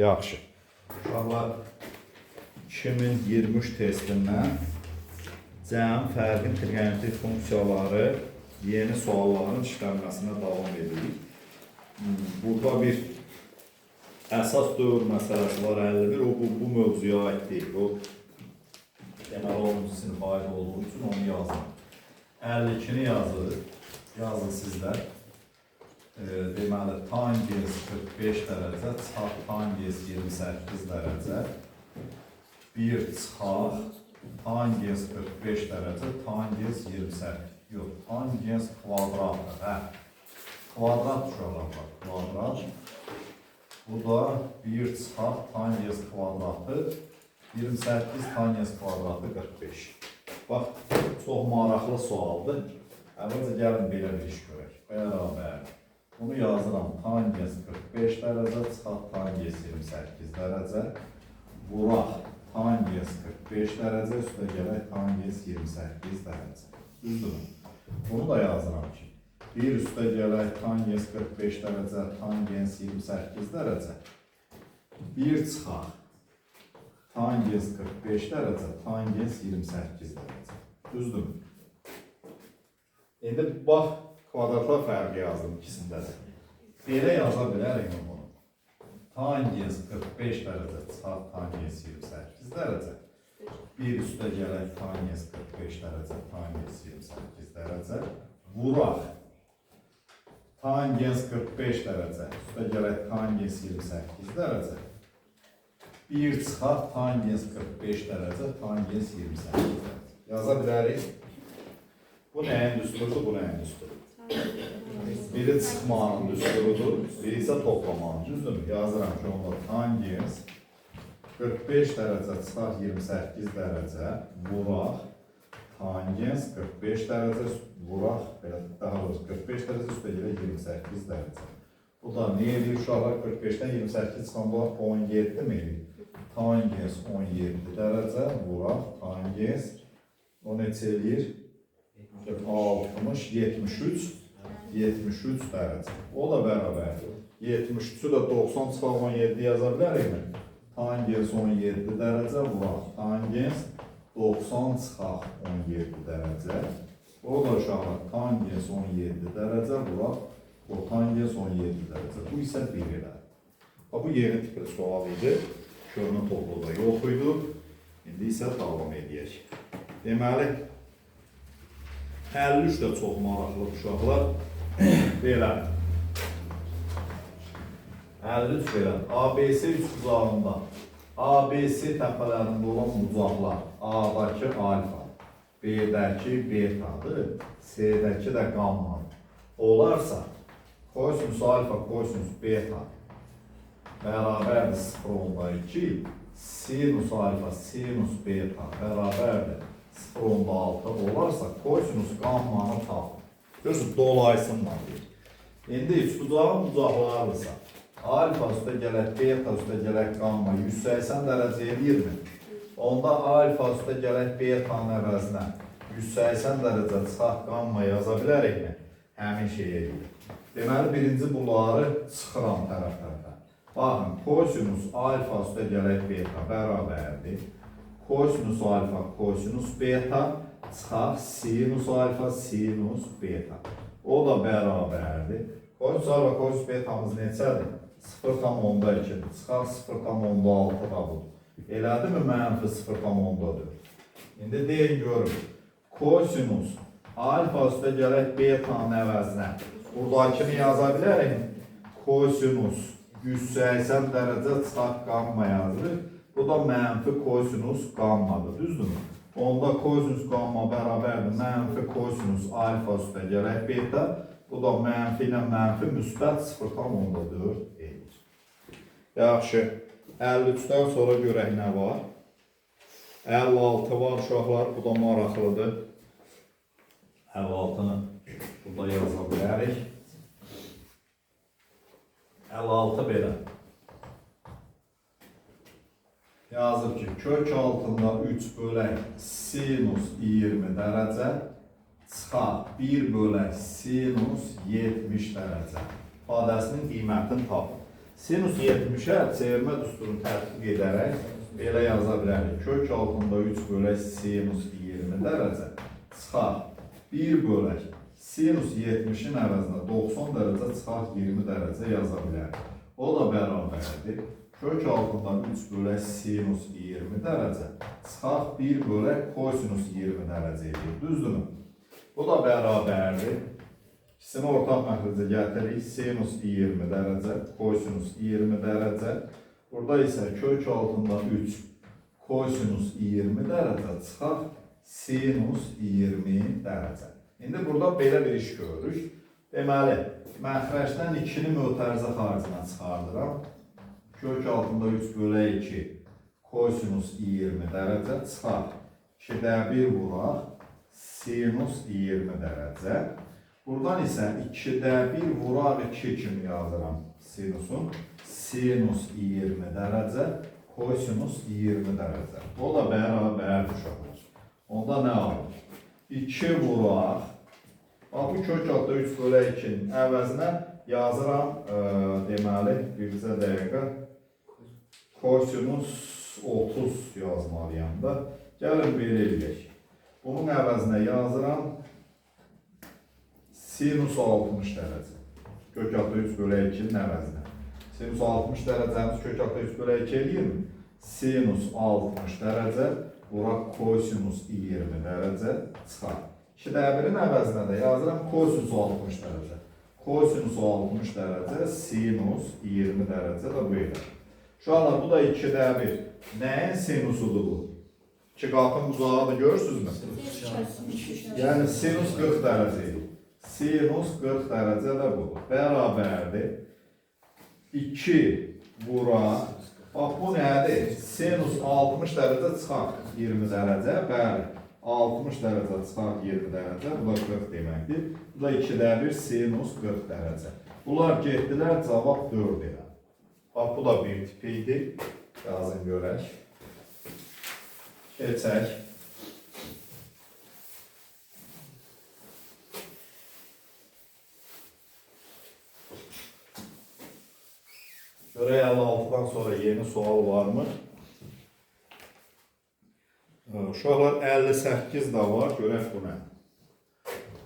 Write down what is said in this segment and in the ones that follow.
Yaxşı. Uşaqlar 2023 testindən cəm fərqli trigonometrik funksiyaları yeni sualların işlənməsinə davam edirik. Burada bir əsas dövr məsələsi var 51. O bu mövzuya aid deyil. O deməli 10-cu sinif aid olduğu üçün onu yazdım. 52-ni yazın sizlər. Deməli tangens 45 dərəcə çıxaq tangens 28 dərəcə 1 çıxaq tangens 45 dərəcə tangens 28 yox tangens kvadratdır. Kvadrat uşaqlar var. Kvadrat. Bu da 1 çıxaq tangens kvadratı 28 tangens kvadratı 45. Bax, çox maraqlı sualdır. Əvvəlcə gəlin belə bir iş görək. Bərabər. Bunu yazıram. Tangens 45 dərəcə çıxaq tangens 28 dərəcə. Vuraq. Tangens 45 dərəcə üstə gələk tangens 28 dərəcə. Düzdür. Bunu da yazıram ki. Bir üstə gələk tangens 45 dərəcə tangens 28 dərəcə. Bir çıxaq. Tangens 45 dərəcə tangens 28 dərəcə. Düzdür. İndi bax. Kvadratlar fərqi yazdım ikisində də. Belə yaza bilərik bunu. Tangens 45 dərəcə çıxaq tangens 28 dərəcə. Bir üstə gələk tangens 45 dərəcə tangens 28 dərəcə. Vuraq. Tangens 45 dərəcə üstə gələk tangens 28 dərəcə. Bir çıxaq tangens 45 dərəcə tangens 28 dərəcə. Yaza bilərik. Bu nəyin düsturudur, bu nəyin düsturudur? Biri çıxmanın düsturudur, biri isə toplamanın. Düzdür, yazıram ki, onda tangens 45 dərəcə çıxaq 28 dərəcə vuraq. Tangens 45 dərəcə vuraq, daha doğrusu 45 dərəcə üstə gələ 28 dərəcə. Bu da nə edir uşaqlar? 45-dən 28 çıxanda 17 mi edir? Tangens 17 dərəcə vuraq. Tangens o neçə edir? 60, 73 dərəcə. O da bərabərdir. 73-ü də 90 çıxaq 17 yaza bilərikmi? Tangens 17 dərəcə vuraq. Tangens 90 çıxaq 17 dərəcə. O da uşaqlar tangens 17 dərəcə vuraq. O tangens 17 dərəcə. Bu isə 1 elə. Bu yeni tipli sual idi. Köhnə topluda yox idi. İndi isə davam edək. Deməli, 53 də çox maraqlı uşaqlar. Belə. 53 belə. ABC üçbucağında ABC təpələrində olan bucaqlar A-dakı alfa, B-dəki betadır, C-dəki də qammadır. Olarsa, kosinus alfa, kosinus beta bərabərdir 0,2, sinus alfa, sinus beta bərabərdir 0,6 olarsa kosinus qammanı tapın. Görürsünüz, dolaysınlar deyir. İndi üçbucağın bucaqlarıdırsa, alfa üstə gələk, beta üstə gələk qamma 180 dərəcə edirmi? Onda alfa üstə gələk betanın əvəzinə 180 dərəcə çıxaq qamma yaza bilərikmi? Həmin şey edir. Deməli, birinci bunları çıxıram tərəflərdən. Baxın, kosinus alfa üstə gələk beta bərabərdir. Kosinus alfa, kosinus beta çıxaq sinus alfa, sinus beta. O da bərabərdir. Kosinus alfa, kosinus betamız neçədir? 0,2-dir. Çıxaq 0,6 da budur. Elədi mi mənfi 0,4? İndi deyin görün. Kosinus alfa üstə gələk betanın əvəzinə. Buradakini yaza bilərik. Kosinus 180 dərəcə çıxaq qamma yazılır. Bu da mənfi kosinus qammadır, düzdürmü? Onda kosinus qamma bərabərdir mənfi kosinus alfa üstə gələk beta. Bu da mənfi ilə mənfi müsbət 0,4 edir. Yaxşı, 53-dən sonra görək nə var? 56 var uşaqlar, bu da maraqlıdır. 56-nı burada yaza bilərik. 56 belə. Yazır ki, kök altında 3 bölək sinus 20 dərəcə çıxaq 1 bölək sinus 70 dərəcə ifadəsinin qiymətini tapın. Sinus 70'ə çevirmə düsturunu tətbiq edərək belə yaza bilərik. Kök altında 3 bölək sinus 20 dərəcə çıxar 1 bölək sinus 70'in əvəzinə 90 dərəcə çıxar 20 dərəcə yaza bilərik. O da bərabərdir. Kök altında 3 bölək sinus 20 dərəcə çıxar 1 bölək kosinus 20 dərəcə edir. Düzdürmü? Bu da bərabərdir. İkisini ortaq məxrəcə gətiririk. Sinus 20 dərəcə, kosinus 20 dərəcə. Burada isə kök altında 3 kosinus 20 dərəcə çıxar sinus 20 dərəcə. İndi burada belə bir iş görürük. Deməli, məxrəcdən 2'ni mötərizə xaricine çıxardıram. Kök altında 3 bölək 2 kosinus 20 dərəcə çıxar. 2'də 1 vuraq. Sinus 20 dərəcə. Buradan isə 2'də 1 vuraq 2 kimi yazıram sinusun. Sinus 20 dərəcə, kosinus 20 dərəcə. O da bərabərdir uşaqlar. Onda nə alır? 2 vuraq. Bu kök altında 3 bölək 2'nin əvəzinə yazıram. Deməli, birinci dəqiqə kosinus 30 yazmalıyam da. Gəlin belə eləyək. Bunun əvəzinə yazıram sinus 60 dərəcə. Kök altında 3 bölək 2'nin əvəzinə. Sinus 60 dərəcəmiz kök altında 3 bölək 2 eləyir mi? Sinus 60 dərəcə, vuraq kosinus 20 dərəcə çıxar. 2'də 1'in əvəzinə də yazıram kosinus 60 dərəcə. Kosinus 60 dərəcə, sinus 20 dərəcə də bu elə. Şu anda bu da 2'də 1. Nəyin sinusudur bu? 2 qatın uzağı görürsünüzmü? Yəni sinus 40 dərəcədir. Sinus 40 dərəcə də budur. Bərabərdir. 2 vuraq. Bax bu nədir? Sinus 60 dərəcə çıxar 20 dərəcə. Bəli. 60 dərəcə çıxar 20 dərəcə. Bu da 40 deməkdir. Bu da 2'də 1 sinus 40 dərəcə. Bunlar getdilər, cavab 4 elə. Bax bu da bir tipi idi. Yazın görək. Keçək. Görək 56'dan sonra yeni sual var mı? Uşaqlar 58 də var. Görək bu nə?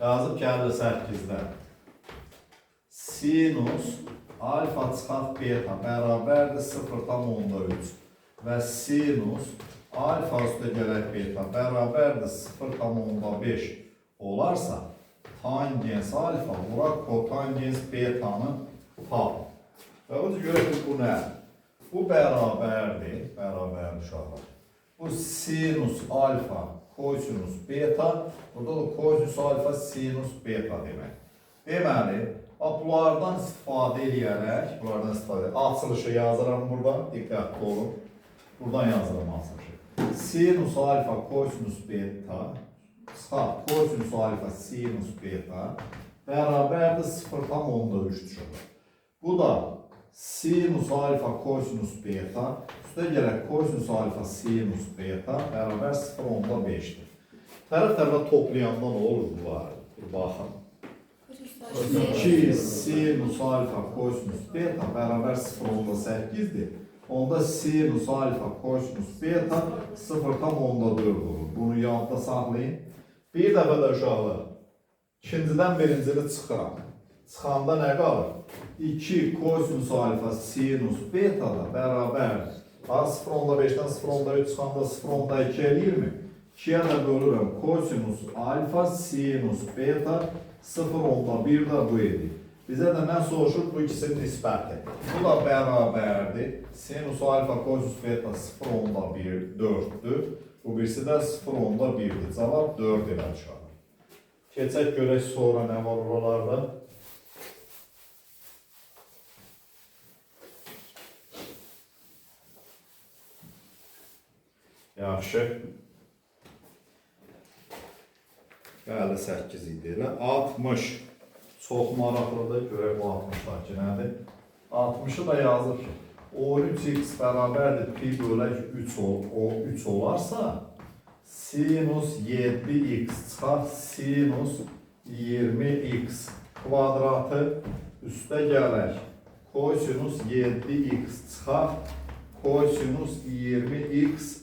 Yazıb ki 58'də sinus alfa çıxar beta bərabərdir 0,3 və sinus alfa üstə gələk beta bərabərdir 0,5 olarsa tangens alfa vuraq kotangens betanı tap. Və bu görək ki bu nə? Bu bərabərdir uşaqlar. Bu sinus alfa kosinus beta, burada da kosinus alfa sinus beta demək. Deməli, bunlardan istifadə edərək, açılışı yazıram buradan, diqqətli olun. Buradan yazıram açılışı. Sinus alfa kosinus beta kosinus alfa sinus beta bərabərdir 0,3 çıxır. Bu da sinus alfa kosinus beta üstə gələk kosinus alfa sinus beta bərabər 0,5'dir. Tərəf-tərəfə toplayanda nə olur bunlar? Baxın. 2 sinus alfa kosinus beta bərabər 0,8'dir. Onda sinus alfa kosinus beta 0,4 olur. Bunu yanında saxlayın. Bir dəfə də uşaqlar, ikincidən birincini çıxıram. Çıxanda nə qalır? 2 kosinus alfa sinus beta da bərabər 0,5'dən 0,3 çıxanda 0,2 eləyir mi? 2'yə də bölürəm. Kosinus alfa sinus beta 0,1 də bu edir. Bizə də nə soruşur? Bu ikisinin nisbəti. Bu da bərabərdir. Sinus alfa kosinus beta 0,1 4'dür. Bu birisi də 0,1'dir. Cavab 4 elə çıxar. Keçək görək sonra nə var oralarda. Yaxşı. 58 idi elə. 60. Çox maraqlıdır. Görək bu 60'dakı nədir? 60'ı da yazır ki, O3x bərabərdir pi bölək 3 olarsa, sinus 7x çıxar sinus 20x kvadratı üstə gələk kosinus 7x çıxar kosinus 20x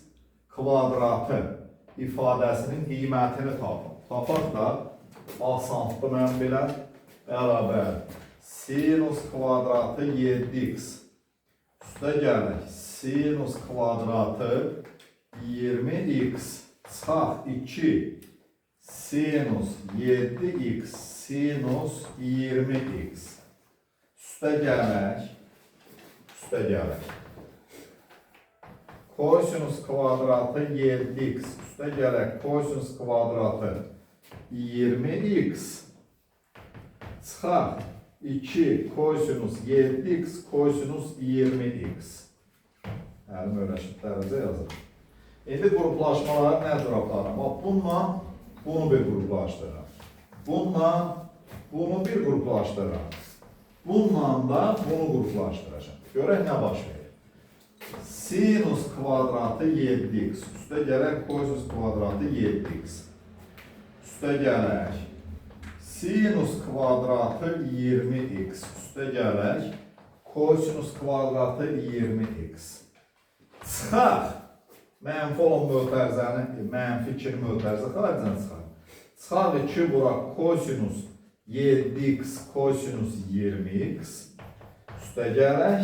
kvadratı ifadəsinin qiymətini tapın. Tapaq da asanlıqda mən belə bərabər sinus kvadratı 7x üstə gələk sinus kvadratı 20x çıxar 2 sinus 7x sinus 20x üstə gələk kosinus kvadratı 7x üstə gələk kosinus kvadratı 20x çıxar 2 kosinus 7x kosinus 20x. Əlim öyrəşiklərəcə yazır. İndi qruplaşmaları nə cür aparım? Bununla bunu bir qruplaşdırıram. Bununla bunu bir qruplaşdırıram. Bununla da bunu qruplaşdıracağım. Görək nə baş verir. Sinus kvadratı 7x üstə gələk kosinus kvadratı 7x üstə gələk sinus kvadratı 20x üstə gələk kosinus kvadratı 20x çıxar mənfi olan mötərizəni mənfi 2 mötərizə xaricdən çıxar 2 bura kosinus 7x kosinus 20x üstə gələk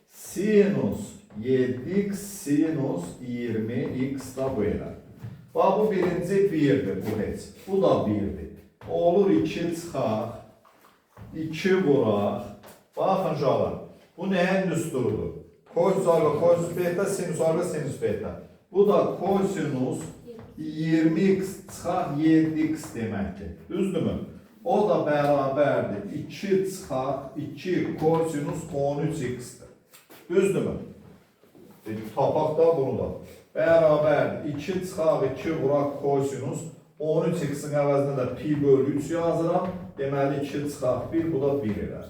sinus 7x sinus 20x da belə. Bax, bu birinci 1'dir, bu heç. Bu da 1'dir. Olur 2 çıxaq, 2 vuraq. Baxın uşaqlar, bu nəyin düsturudur? Kosinus alfa, kosinus beta, sinus alfa, sinus beta. Bu da kosinus 20x çıxaq 7x deməkdir. Düzdürmü? O da bərabərdir. 2 çıxaq 2 kosinus 13x-dir. Düzdürmü? Tapaq da bunu da. Bərabərdir. 2 çıxaq 2 vuraq kosinus 13x-in əvəzində də pi bölü 3 yazıram. Deməli 2 çıxaq 1, bu da 1 elər.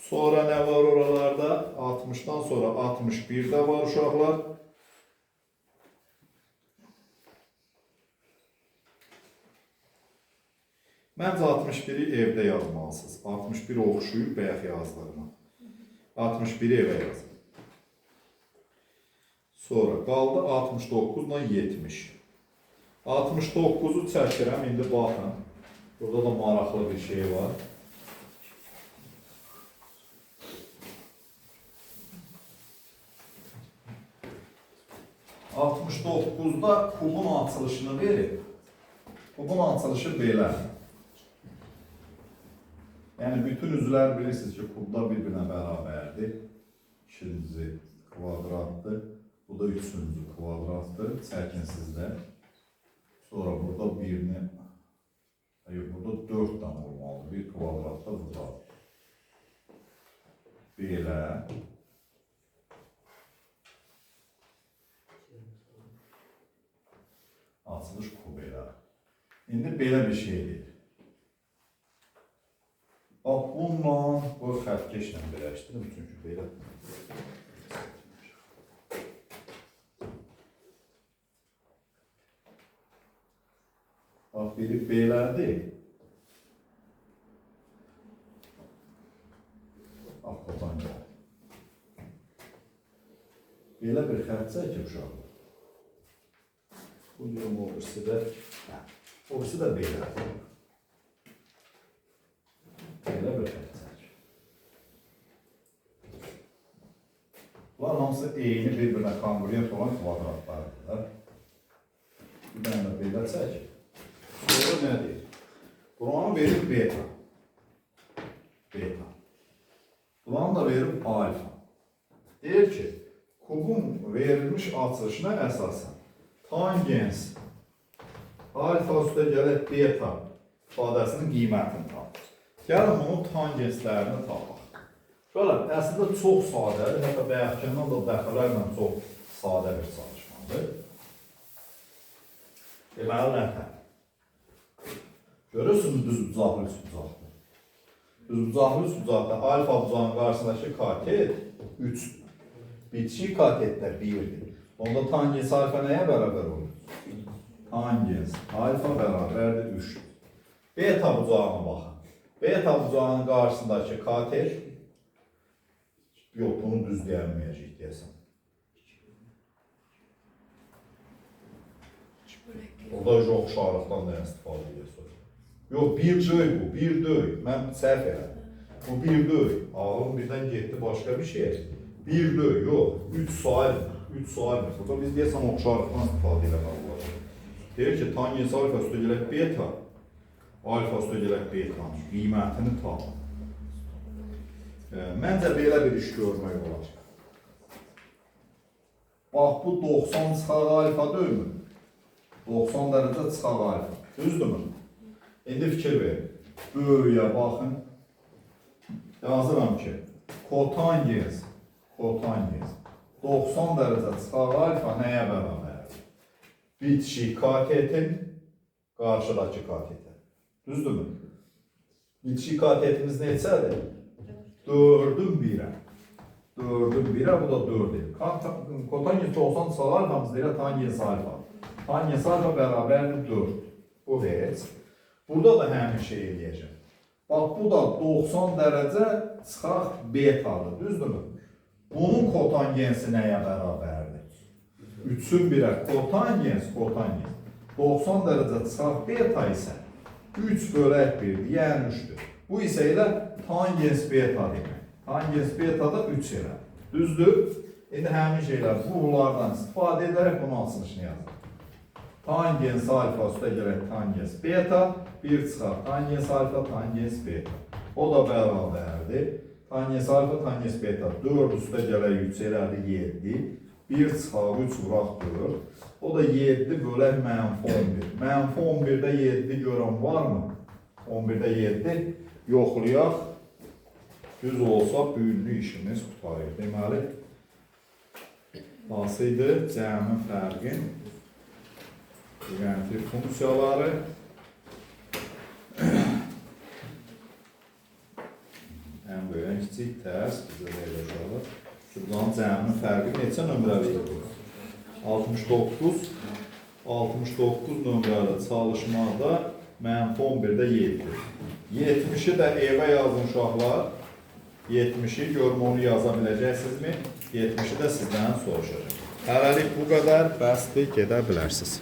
Sonra nə var oralarda? 60-dan sonra 61 də var uşaqlar. Məncə 61'i evdə yazmalısınız. 61 oxşuyub bəyək yazdığına. 61'i evə yazın. Sonra qaldı 69 ilə 70. 69'u çəkirəm, indi baxın. Burada da maraqlı bir şey var. %69'da kubun açılışını verir. Kubun açılışı belə. Yəni bütün üzvlər bilirsiniz ki, kubda bir-birinə bərabərdir. İkinci kvadratdır. Bu da üçüncü kvadratdır. Çəkin sizdə. Sonra burada birini, burada 4 tane olmalıdır. Bir kvadratda burada. Belə. Açılış kub elə. İndi belə bir şeydir. Bax, bununla bu xətkeşlə birləşdirim. Çünki belə. Bax, biri belədir. Bax, buradan gəlir. Belə bir xət çəkib uşaqlar. Bu diyorum, o birisi də belə. Belə bir xət çəkib. Bunlar hamısı eyni bir-birinə kongruent olan kvadratlardır. Bir dənə də belə çəkib. Sonra nə deyir? Buranı verir beta. Buranı da verir alfa. Deyir ki, kubun verilmiş açılışına əsasən tangens alfa üstə gələk beta ifadəsinin qiymətini tapır. Gəlin bunun tangenslərini tapaq. Şöyle, əslində çox sadədir, hətta bəyəkkindən da dəfələrlə çox sadə bir çalışmadır. Deməli, nətər? Görürsünüz düz bucaqlı üç bucaqdır. Düz bucaqlı üç bucaqda alfa bucağının qarşısındakı katet 3'dür. Bitişik katet də 1'dir. Onda tangens alfa nəyə bərabər olur? Tangens alfa bərabərdir 3'dür. Beta bucağına baxın. Beta bucağının qarşısındakı kater. Yox, bunu düz deyilməyəcək deyəsən. O da oxşarlıqdan da istifadə edir. Yox, bir döy bu, bir döy. Mən səhv elədim. Bu bir döy. Ağlım birdən getdi başqa bir şey. Bir döy, yox. 3 sayılmır. 3 sayılmır. Burada biz deyəsən oxşarlıqdan istifadə eləmək olar. Deyir ki, tangens alfa üstə gələk beta. Alfa üstə gələk betanın qiymətini tapın. Məncə belə bir iş görmək olar. Bax, bu 90 çıxaq alfa döymür. 90 dərəcə çıxaq alfa. Düzdürmü? İndi fikir verin. Böyüyə baxın. Yazıram ki, kotangens 90 dərəcə çıxaq alfa nəyə bərabərdir? Bitişik katetin qarşıdakı katete. Düzdürmü? Bitişik katetimiz neçədir? 4'ün 1'e. 4'ün 1'e, bu da 4'e. Kotangens 90 çıxaq alfamız deyirə tangens alfa. Tangens alfa bərabərdir 4. Bu heç. Burada da həmin şey eləyəcəm. Bax, bu da 90 dərəcə çıxaq betadır, düzdürmü? Bunun kotangensi nəyə bərabərdir? 3'ün 1'e kotangens. 90 dərəcə çıxaq beta isə 3 bölək 1'dir, yəni 3'dür. Bu isə elə tangens beta demək. Tangens beta da 3 elə. Düzdür? İndi həmin şeylər bunlardan istifadə edərək bunun açılışını yazır. Tangens alfa üstə gələk tangens beta, 1 çıxaq tangens alfa, tangens beta. O da bərabərdir. Tangens alfa, tangens beta 4 üstə gələk 3 elədir 7. 1 çıxaq 3 vuraq 4. O da 7 bölək -11. -11'də 7 görən varmı? 11'də 7 yoxlayaq. Düz olsa büyünlü işimiz tutarıq. Deməli, nasıldı? Cəmi fərqin geometrik funksiyaları ən böyük, ən kiçik tərs bizə veriləcək. Şuradan cəmi fərqi neçə nömrəli idi? 69 nömrəli çalışmada -11'də 7. 70'i də evə yazın uşaqlar. 70'i görüm onu yaza biləcəksinizmi? 70'i də sizdən soruşacağım. Hələlik bu qədər, bəsdir, gedə bilərsiniz.